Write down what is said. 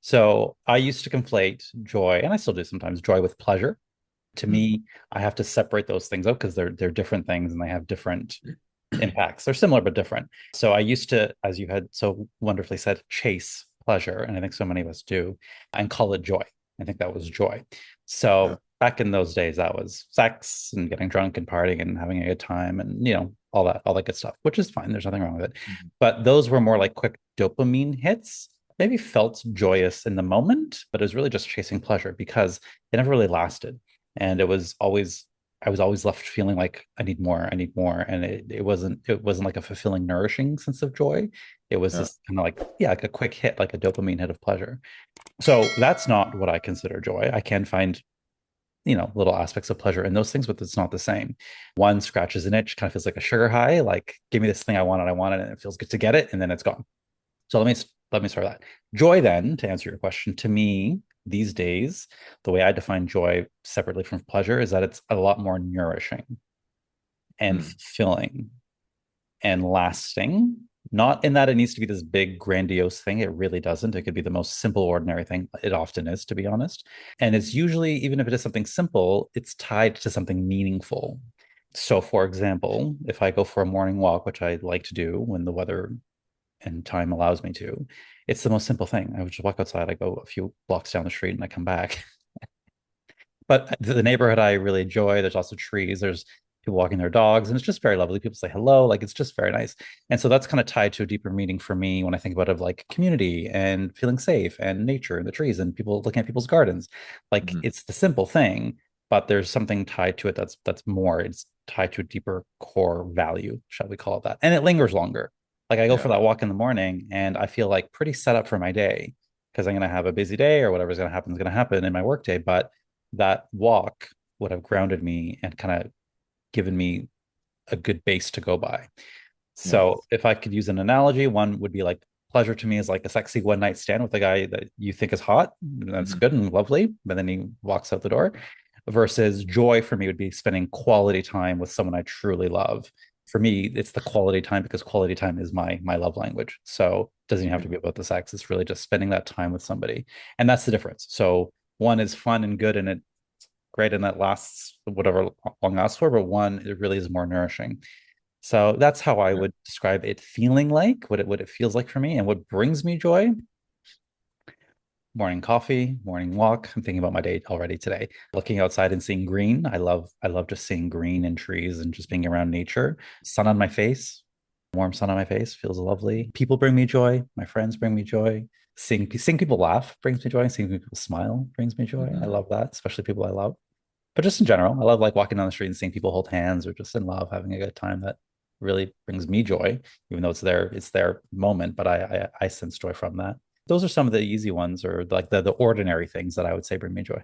So I used to conflate joy, and I still do sometimes, joy with pleasure. To Mm. me, I have to separate those things out because they're different things and they have different impacts. They're similar but different. So I used to, as you had so wonderfully said, chase pleasure, and I think so many of us do, and call it joy. I think that was joy. Yeah. So back in those days, that was sex and getting drunk and partying and having a good time and all that good stuff, which is fine. There's nothing wrong with it. Mhm. But those were more like quick dopamine hits. Maybe felt joyous in the moment, but it was really just chasing pleasure because it never really lasted. And I was always left feeling like I need more. And it wasn't like a fulfilling, nourishing sense of joy. It was Yeah. just kind of like, yeah, like a quick hit, like a dopamine hit of pleasure. So that's not what I consider joy. I can find, little aspects of pleasure in those things, but it's not the same. One scratches an itch, kind of feels like a sugar high, like give me this thing I want it, and it feels good to get it, and then it's gone. So let me start that. Joy, then, to answer your question, to me, these days, the way I define joy separately from pleasure is that it's a lot more nourishing and Mm. fulfilling and lasting. Not in that it needs to be this big, grandiose thing. It really doesn't. It could be the most simple, ordinary thing. It often is, to be honest. And it's usually, even if it is something simple, it's tied to something meaningful. So, for example, if I go for a morning walk, which I like to do when the weather and time allows me to, it's the most simple thing. I would just walk outside, I go a few blocks down the street, and I come back. But the neighborhood I really enjoy. There's also trees. There's people walking their dogs, and it's just very lovely. People say hello, like it's just very nice. And so that's kind of tied to a deeper meaning for me when I think about it, of like community and feeling safe and nature and the trees and people looking at people's gardens. Like Mhm. it's the simple thing, but there's something tied to it that's more. It's tied to a deeper core value, shall we call it that? And it lingers longer. Like I go for Yeah. that walk in the morning, and I feel like pretty set up for my day because I'm going to have a busy day or whatever's going to happen is going to happen in my workday. But that walk would have grounded me and kind of given me a good base to go by. Yeah. So if I could use an analogy, one would be like pleasure to me is like a sexy one night stand with a guy that you think is hot. That's Mhm. good and lovely, but then he walks out the door. Versus joy for me would be spending quality time with someone I truly love. For me, it's the quality time because quality time is my love language. So it doesn't even have to Yeah. be about the sex. It's really just spending that time with somebody. And that's the difference. So one is fun and good and it great and that lasts whatever long lasts for, but one, it really is more nourishing. So that's how I Yeah. would describe it feeling like, what it feels like for me and what brings me joy. Morning coffee, morning walk. I'm thinking about my day already today. Looking outside and seeing green. I love just seeing green and trees and just being around nature. Sun on my face, warm sun on my face feels lovely. People bring me joy. My friends bring me joy. Seeing people laugh brings me joy. Seeing people smile brings me joy. I Mhm. love that, especially people I love. But just in general, I love like walking down the street and seeing people hold hands or just in love, having a good time. That really brings me joy, even though it's their moment. But I sense joy from that. Those are some of the easy ones, or like the ordinary things that I would say bring me joy.